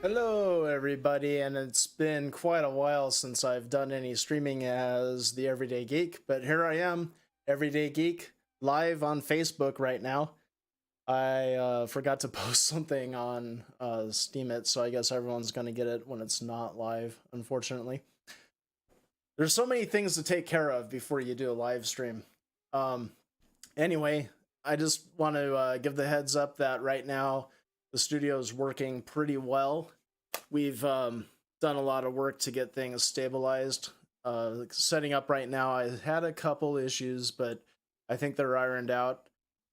Hello, everybody, and it's been quite a while since I've done any streaming as the Everyday Geek, but here I am, Everyday Geek, live on Facebook right now. I forgot to post something on Steam It, so I guess everyone's going to get it when it's not live, unfortunately. There's so many things to take care of before you do a live stream. Anyway, I just want to give the heads up that right now the studio is working pretty well. We've done a lot of work to get things stabilized. Setting up right now, I had a couple issues, but I think they're ironed out.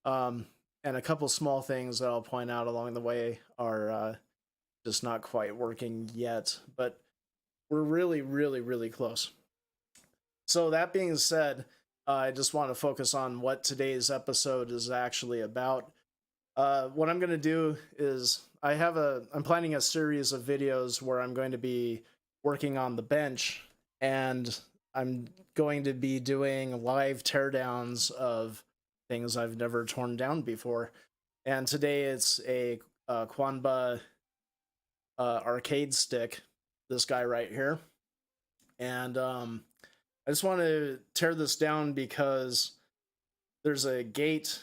And a couple small things that I'll point out along the way are just not quite working yet, but we're really, really, really close. So that being said, I just want to focus on what today's episode is actually about. What I'm going to do is I'm planning a series of videos where I'm going to be working on the bench, and I'm going to be doing live teardowns of things I've never torn down before. And today it's a Qanba Arcade Stick, this guy right here. And I just want to tear this down because there's a gate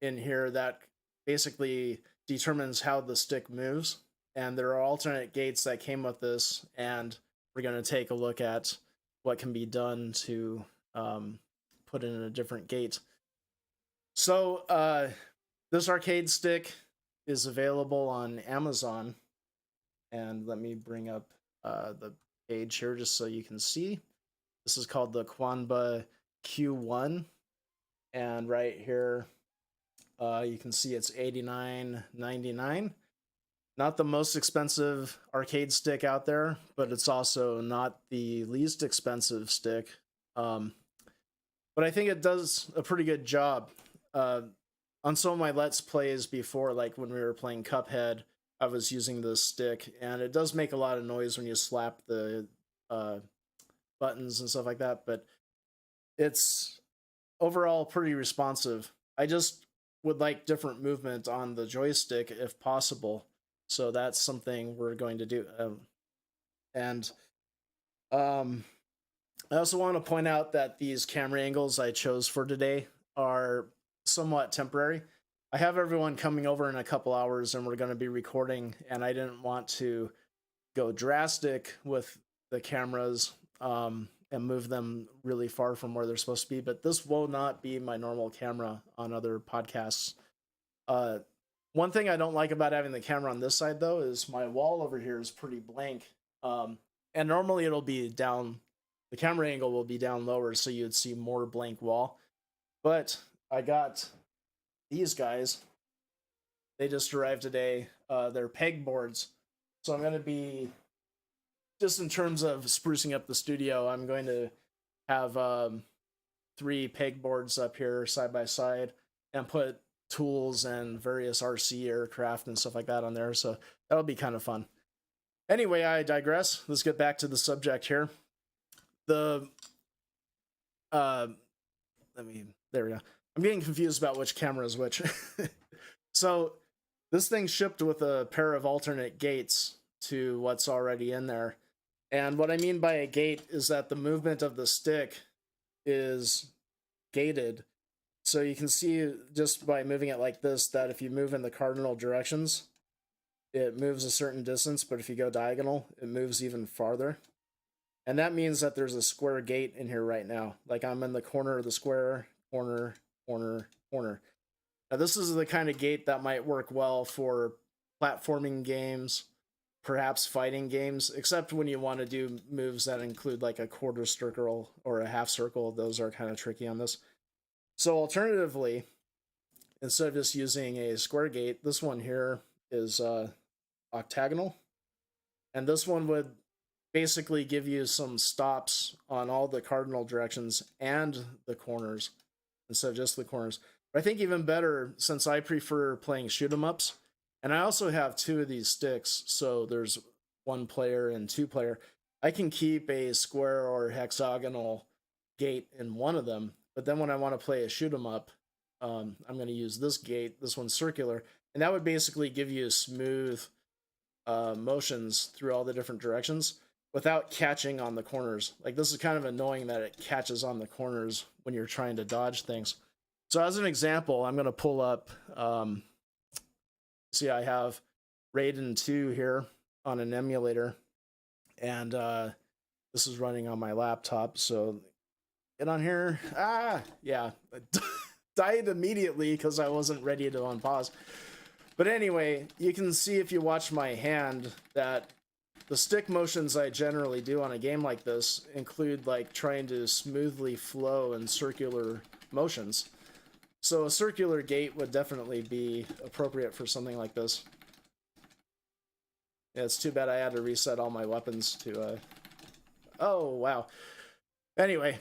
in here that basically determines how the stick moves, and there are alternate gates that came with this, and we're going to take a look at what can be done to put in a different gate. So this arcade stick is available on Amazon, and let me bring up the page here just so you can see. This is called the Qanba Q1, and right here you can see it's $89.99. Not the most expensive arcade stick out there, but it's also not the least expensive stick. But I think it does a pretty good job. On some of my Let's Plays before, like when we were playing Cuphead, I was using this stick, and it does make a lot of noise when you slap the buttons and stuff like that, but it's overall pretty responsive. I just would like different movement on the joystick if possible, so that's something we're going to do. I also want to point out that these camera angles I chose for today are somewhat temporary. I have everyone coming over in a couple hours, and we're going to be recording, and I didn't want to go drastic with the cameras and move them really far from where they're supposed to be, but this will not be my normal camera on other podcasts. One thing I don't like about having the camera on this side, though, is my wall over here is pretty blank. And normally it'll be down, the camera angle will be down lower, so you'd see more blank wall. But I got these guys. They just arrived today. They're pegboards. So I'm going to be, just in terms of sprucing up the studio, I'm going to have 3 pegboards up here side by side and put tools and various RC aircraft and stuff like that on there. So that'll be kind of fun. Anyway, I digress. Let's get back to the subject here. There we go. I'm getting confused about which camera is which. So this thing shipped with a pair of alternate gates to what's already in there. And what I mean by a gate is that the movement of the stick is gated. So you can see just by moving it like this, that if you move in the cardinal directions, it moves a certain distance, but if you go diagonal, it moves even farther. And that means that there's a square gate in here right now. Like I'm in the corner of the square, corner, corner, corner. Now this is the kind of gate that might work well for platforming games, perhaps fighting games, except when you want to do moves that include like a quarter circle or a half circle. Those are kind of tricky on this. So alternatively, instead of just using a square gate, this one here is octagonal. And this one would basically give you some stops on all the cardinal directions and the corners instead of just the corners. But I think even better, since I prefer playing shoot 'em ups, and I also have 2 of these sticks, so there's 1 player and 2 player, I can keep a square or hexagonal gate in one of them, but then when I want to play a shoot 'em up, I'm going to use this gate. This one's circular, and that would basically give you a smooth motions through all the different directions without catching on the corners. Like, this is kind of annoying that it catches on the corners when you're trying to dodge things. So as an example, I'm going to pull up, see, I have Raiden 2 here on an emulator, and this is running on my laptop, so get on here. Yeah, died immediately because I wasn't ready to unpause. But anyway, you can see if you watch my hand that the stick motions I generally do on a game like this include like trying to smoothly flow in circular motions. So a circular gate would definitely be appropriate for something like this. Yeah, it's too bad I had to reset all my weapons to oh wow. Anyway,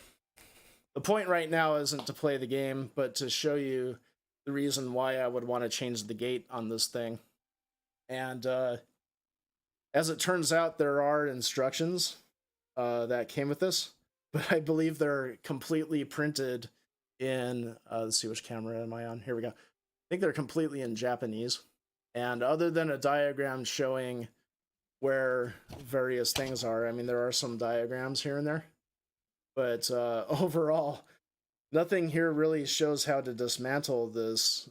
the point right now isn't to play the game, but to show you the reason why I would want to change the gate on this thing. And as it turns out, there are instructions that came with this, but I believe they're completely printed in, let's see, which camera am I on? Here we go. I think they're completely in Japanese. And other than a diagram showing where various things are, I mean, there are some diagrams here and there, but overall, nothing here really shows how to dismantle this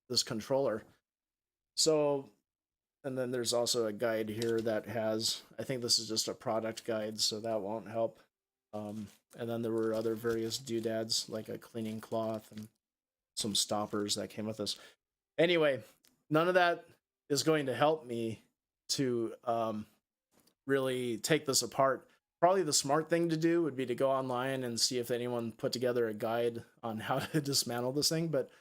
this controller. So, and then there's also a guide here that has, I think this is just a product guide, so that won't help. And then there were other various doodads, like a cleaning cloth and some stoppers that came with this. Anyway, none of that is going to help me to really take this apart. Probably the smart thing to do would be to go online and see if anyone put together a guide on how to dismantle this thing, but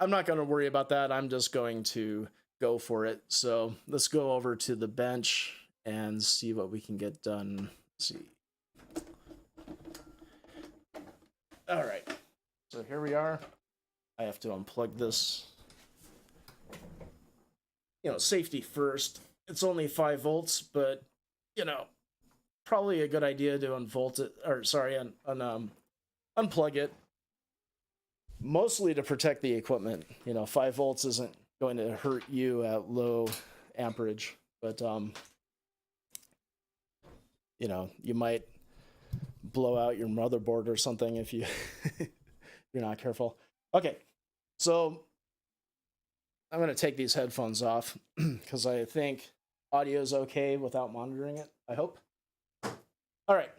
I'm not going to worry about that. I'm just going to go for it. So let's go over to the bench and see what we can get done. Let's see. All right. So here we are. I have to unplug this. You know, safety first. It's only 5 volts, but, you know, probably a good idea to unvolt it, or sorry, unplug it. Mostly to protect the equipment. You know, 5 volts isn't going to hurt you at low amperage, but you know, you might blow out your motherboard or something if you you're not careful. Okay, so I'm going to take these headphones off because I think audio is okay without monitoring it, I hope. All right,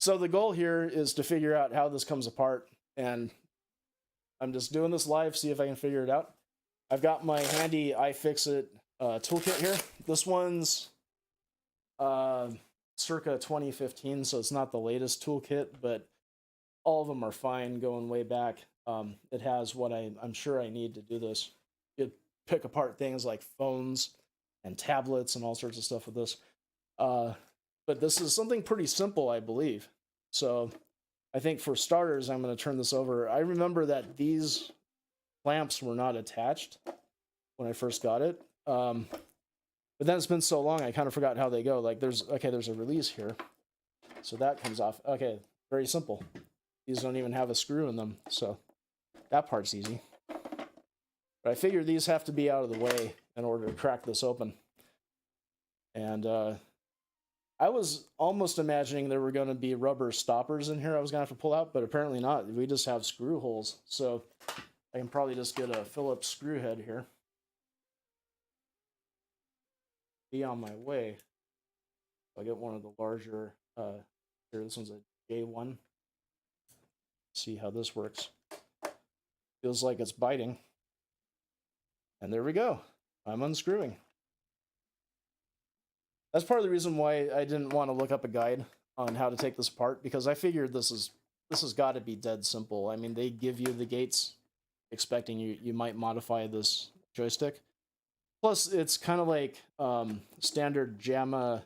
so the goal here is to figure out how this comes apart, and I'm just doing this live, see if I can figure it out. I've got my handy iFixit toolkit here. This one's circa 2015, so it's not the latest toolkit, but all of them are fine going way back. It has what I'm sure I need to do this. You pick apart things like phones and tablets and all sorts of stuff with this. But this is something pretty simple, I believe. So I think for starters, I'm going to turn this over. I remember that these clamps were not attached when I first got it. But then it's been so long, I kind of forgot how they go. Like there's a release here. So that comes off. Okay, very simple. These don't even have a screw in them. So that part's easy. But I figure these have to be out of the way in order to crack this open. And I was almost imagining there were going to be rubber stoppers in here I was going to have to pull out, but apparently not. We just have screw holes. So I can probably just get a Phillips screw head here. Be on my way. I'll get one of the larger, here, this one's a J1. See how this works. Feels like it's biting. And there we go. I'm unscrewing. That's part of the reason why I didn't want to look up a guide on how to take this apart, because I figured this has got to be dead simple. I mean, they give you the gates expecting you might modify this joystick. Plus, it's kind of like standard JAMA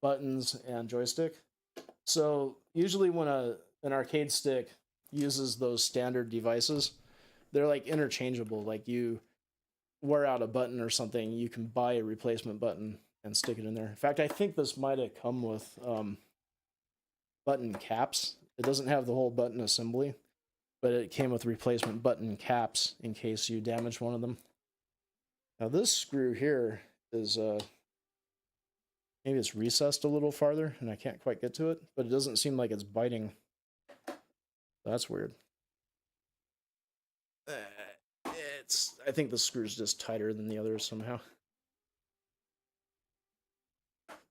buttons and joystick. So usually when an arcade stick uses those standard devices, they're like interchangeable. Like you wear out a button or something, you can buy a replacement button and stick it in there. In fact, I think this might have come with button caps. It doesn't have the whole button assembly, but it came with replacement button caps in case you damage one of them. Now this screw here is maybe it's recessed a little farther and I can't quite get to it, but it doesn't seem like it's biting. That's weird. I think the screw's just tighter than the others somehow.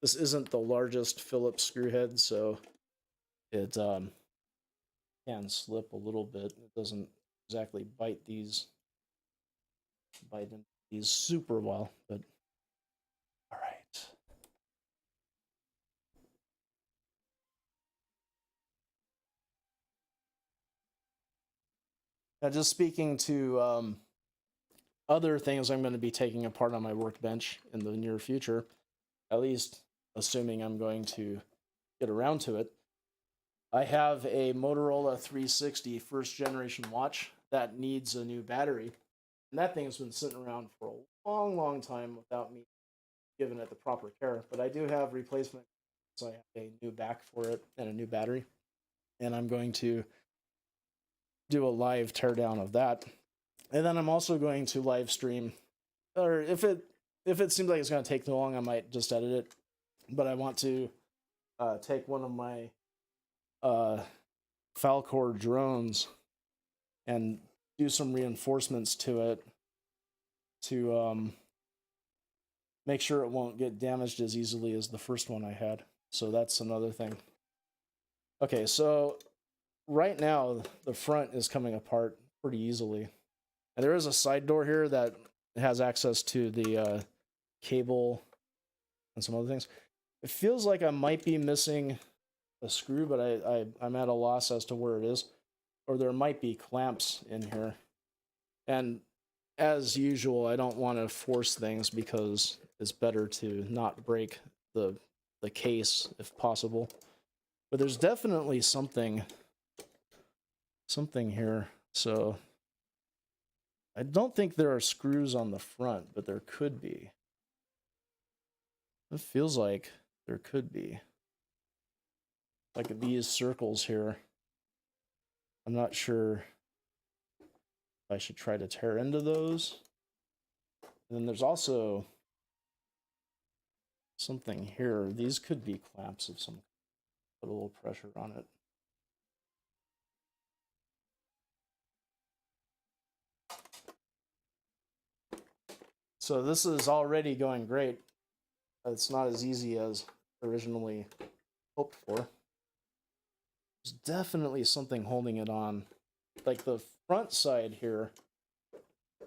This isn't the largest Phillips screw head, so it can slip a little bit. It doesn't exactly bite into these super well, but all right. Now, just speaking to other things I'm going to be taking apart on my workbench in the near future, at least assuming I'm going to get around to it. I have a Motorola 360 first generation watch that needs a new battery. And that thing's been sitting around for a long, long time without me giving it the proper care. But I do have replacement, so I have a new back for it and a new battery. And I'm going to do a live teardown of that. And then I'm also going to live stream, or if it seems like it's going to take too long, I might just edit it. But I want to take one of my Falcor drones and do some reinforcements to it to make sure it won't get damaged as easily as the first one I had. So that's another thing. Okay, so right now the front is coming apart pretty easily. And there is a side door here that has access to the cable and some other things. It feels like I might be missing a screw, but I'm at a loss as to where it is. Or there might be clamps in here. And as usual, I don't want to force things because it's better to not break the case if possible. But there's definitely something here. So I don't think there are screws on the front, but there could be. It feels like there could be. Like these circles here. I'm not sure if I should try to tear into those. And then there's also something here. These could be clamps of some kind. Put a little pressure on it. So this is already going great. It's not as easy as originally hoped for. There's definitely something holding it on. Like the front side here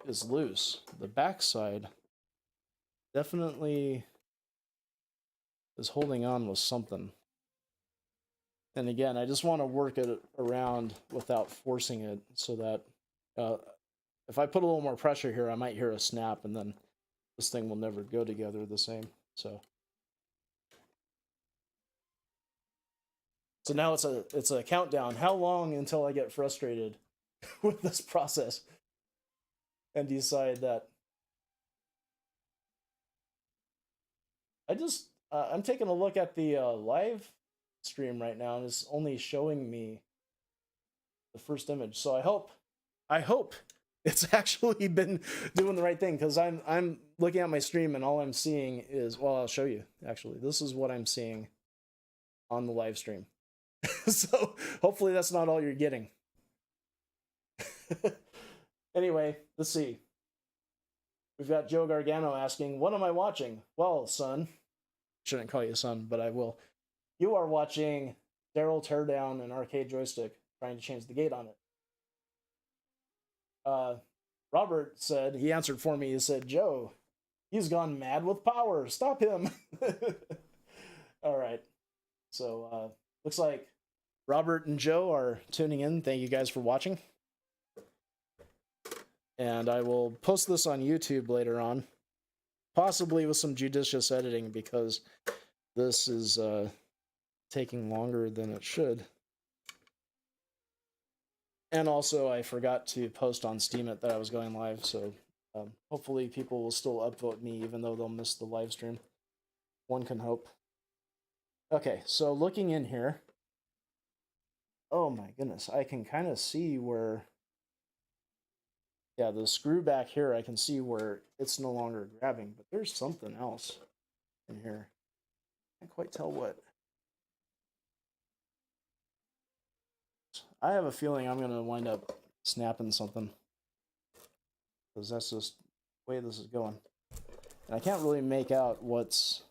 is loose. The back side definitely is holding on with something. And again, I just want to work it around without forcing it so that if I put a little more pressure here, I might hear a snap and then this thing will never go together the same. So now it's a countdown. How long until I get frustrated with this process and decide that I'm taking a look at the live stream right now and it's only showing me the first image. So I hope it's actually been doing the right thing, because I'm looking at my stream and all I'm seeing is, well, I'll show you actually. This is what I'm seeing on the live stream. So hopefully that's not all you're getting. Anyway, let's see. We've got Joe Gargano asking, what am I watching? Well, son, shouldn't call you son, but I will. You are watching Daryl tear down an arcade joystick, trying to change the gate on it. Robert said, he answered for me, he said, Joe, he's gone mad with power. Stop him. All right. So looks like Robert and Joe are tuning in. Thank you guys for watching. And I will post this on YouTube later on, possibly with some judicious editing, because this is taking longer than it should. And also, I forgot to post on Steemit that I was going live, so hopefully people will still upvote me, even though they'll miss the live stream. One can hope. Okay, so looking in here, oh my goodness, I can kind of see where Yeah, the screw back here, I can see where it's no longer grabbing, but there's something else in here. I can't quite tell what. I have a feeling I'm going to wind up snapping something, because that's just the way this is going. And I can't really make out what's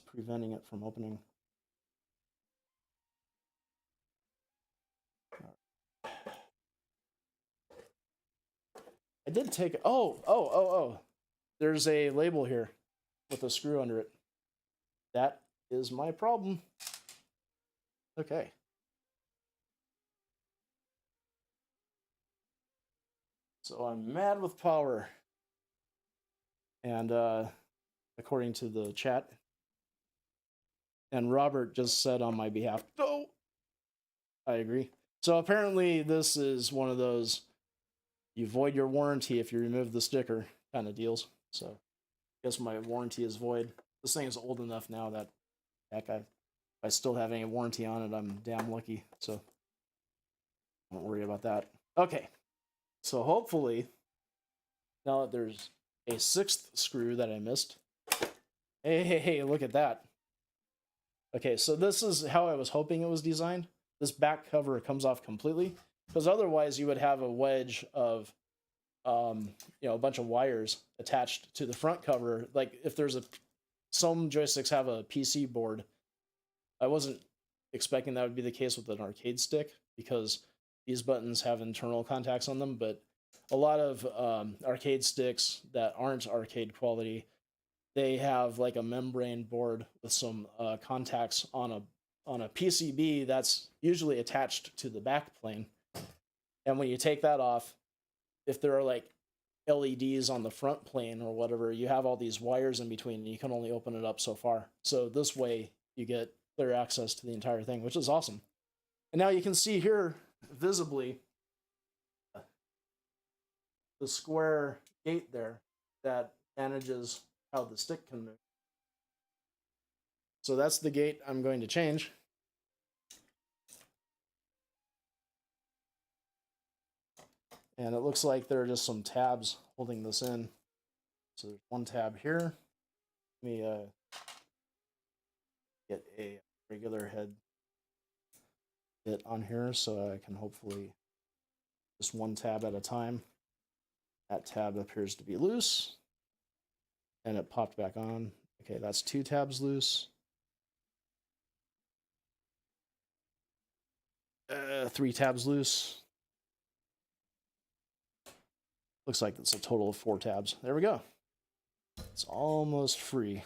preventing it from opening. I did take, oh. There's a label here with a screw under it. That is my problem. Okay. So I'm mad with power. And according to the chat, and Robert just said on my behalf, no, I agree. So apparently this is one of those you void your warranty if you remove the sticker kind of deals. So I guess my warranty is void. This thing is old enough now that heck, if I still have any warranty on it, I'm damn lucky. So don't worry about that. Okay, so hopefully now that there's a sixth screw that I missed. Hey, look at that. Okay, so this is how I was hoping it was designed. This back cover comes off completely, because otherwise you would have a wedge of, a bunch of wires attached to the front cover. Like if there's some joysticks have a PC board. I wasn't expecting that would be the case with an arcade stick, because these buttons have internal contacts on them, but a lot of arcade sticks that aren't arcade quality, they have like a membrane board with some contacts on a PCB that's usually attached to the back plane. And when you take that off, if there are like LEDs on the front plane or whatever, you have all these wires in between and you can only open it up so far. So this way you get clear access to the entire thing, which is awesome. And now you can see here visibly the square gate there that manages how the stick can move. So that's the gate I'm going to change. And it looks like there are just some tabs holding this in. So there's one tab here. Let me get a regular head bit on here so I can hopefully just one tab at a time. That tab appears to be loose. And it popped back on. Okay, that's two tabs loose. Three tabs loose. Looks like it's a total of 4 tabs. There we go. It's almost free.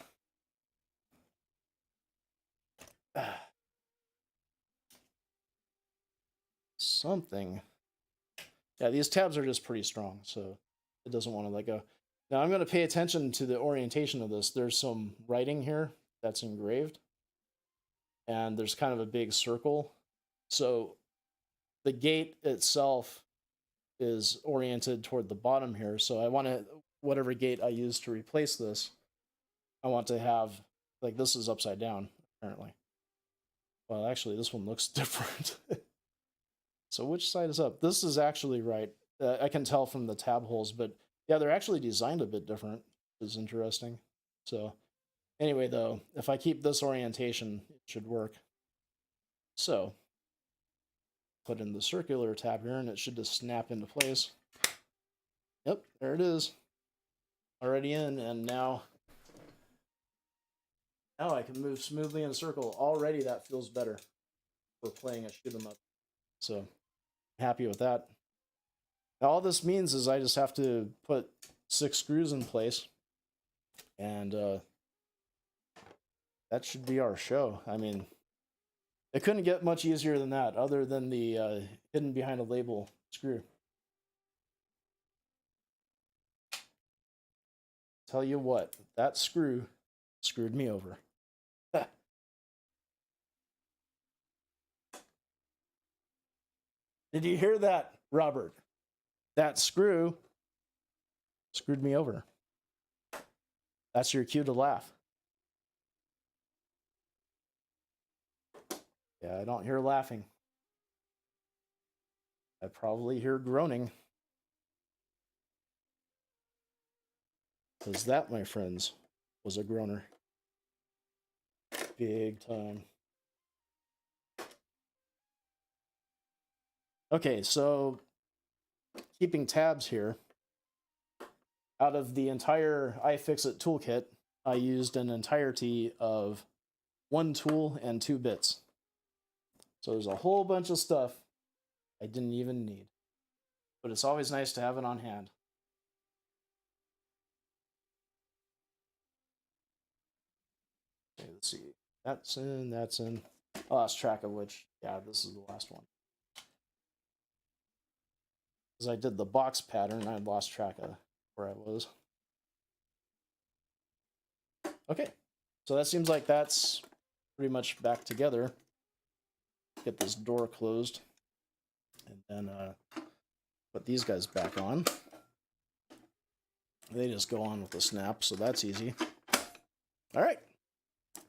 Something. Yeah, these tabs are just pretty strong, so it doesn't want to let go. Now I'm going to pay attention to the orientation of this. There's some writing here that's engraved, and there's kind of a big circle. So the gate itself is oriented toward the bottom here. So I want to, whatever gate I use to replace this, I want to have, like this is upside down, apparently. Well, actually, this one looks different. So which side is up? This is actually right. I can tell from the tab holes, but yeah, they're actually designed a bit different, which is interesting. So anyway, though, if I keep this orientation, it should work. So put in the circular tab here, and it should just snap into place. Yep, there it is. Already in, and now I can move smoothly in a circle. Already that feels better for playing a shoot 'em up. So happy with that. Now, all this means is I just have to put 6 screws in place, and that should be our show. I mean, it couldn't get much easier than that, other than the hidden behind a label screw. Tell you what, that screw screwed me over. Did you hear that, Robert? That screw screwed me over. That's your cue to laugh. Yeah, I don't hear laughing. I probably hear groaning. Because that, my friends, was a groaner. Big time. Okay, so keeping tabs here. Out of the entire iFixit toolkit, I used an entirety of 1 tool and 2 bits. So there's a whole bunch of stuff I didn't even need. But it's always nice to have it on hand. Okay, let's see. That's in, that's in. I lost track of which. Yeah, this is the last one. Because I did the box pattern, I lost track of where I was. Okay, so that seems like that's pretty much back together. Get this door closed. And then put these guys back on. They just go on with the snap, so that's easy. All right,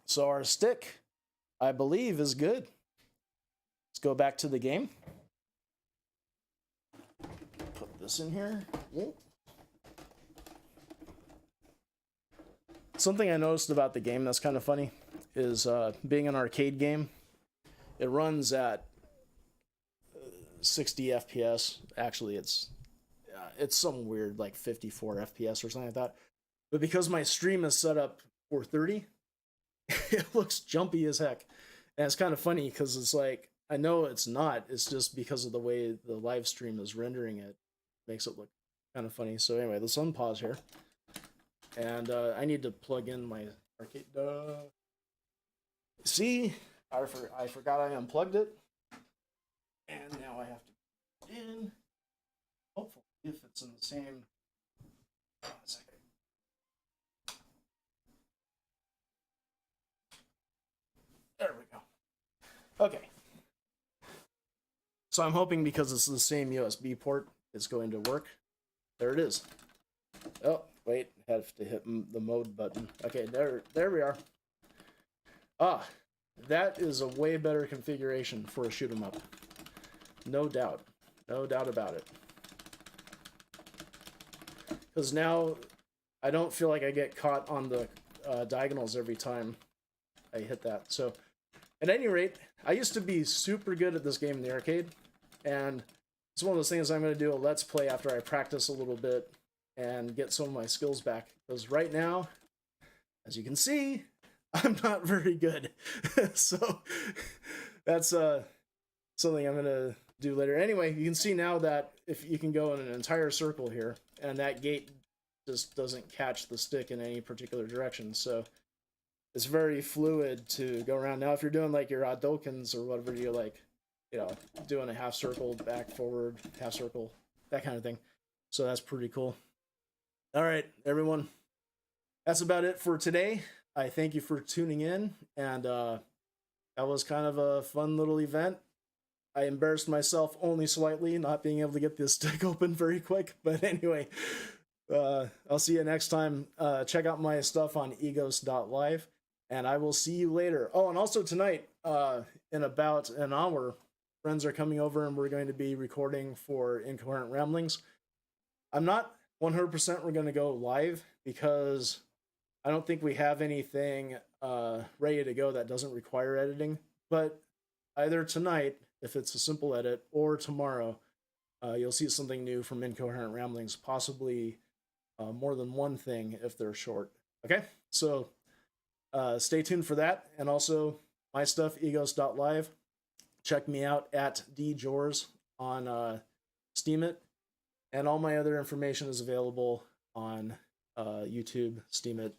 so our stick, I believe, is good. Let's go back to the game. Put this in here. Whoa. Something I noticed about the game that's kind of funny is being an arcade game, it runs at 60 FPS. Actually, it's some weird like 54 FPS or something like that. But because my stream is set up for 30, it looks jumpy as heck. And it's kind of funny because it's like, I know it's not. It's just because of the way the live stream is rendering it. Makes it look kind of funny. So anyway, let's unpause here. And I need to plug in my arcade. See, I forgot I unplugged it. And now I have to put it in. Hopefully, if it's in the same. Hold on a second. There we go. Okay. So I'm hoping because it's the same USB port, it's going to work. There it is. Oh, wait, I have to hit the mode button. Okay, there we are. Ah, that is a way better configuration for a shoot 'em up. No doubt. No doubt about it. Because now I don't feel like I get caught on the diagonals every time I hit that. So, at any rate, I used to be super good at this game in the arcade, and it's one of those things I'm going to do a Let's Play after I practice a little bit and get some of my skills back. Because right now, as you can see, I'm not very good. So, that's something I'm going to do later. Anyway, you can see now that if you can go in an entire circle here, and that gate just doesn't catch the stick in any particular direction. So it's very fluid to go around. Now, if you're doing like your Hadokens or whatever, you're like, you know, doing a half circle, back, forward, half circle, that kind of thing. So that's pretty cool. All right, everyone. That's about it for today. I thank you for tuning in, and that was kind of a fun little event. I embarrassed myself only slightly, not being able to get this stick open very quick. But anyway, I'll see you next time. Check out my stuff on egos.live, and I will see you later. Oh, and also tonight, in about an hour, friends are coming over, and we're going to be recording for Incoherent Ramblings. I'm not 100% we're going to go live, because I don't think we have anything ready to go that doesn't require editing. But either tonight, if it's a simple edit, or tomorrow, you'll see something new from Incoherent Ramblings, possibly more than one thing if they're short. Okay, so stay tuned for that, and also my stuff, egos.live. Check me out at djors on Steemit, and all my other information is available on YouTube, Steemit,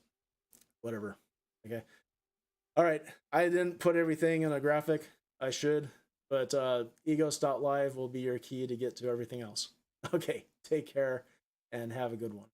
whatever. Okay, all right, I didn't put everything in a graphic. I should. But egos.live will be your key to get to everything else. Okay, take care and have a good one.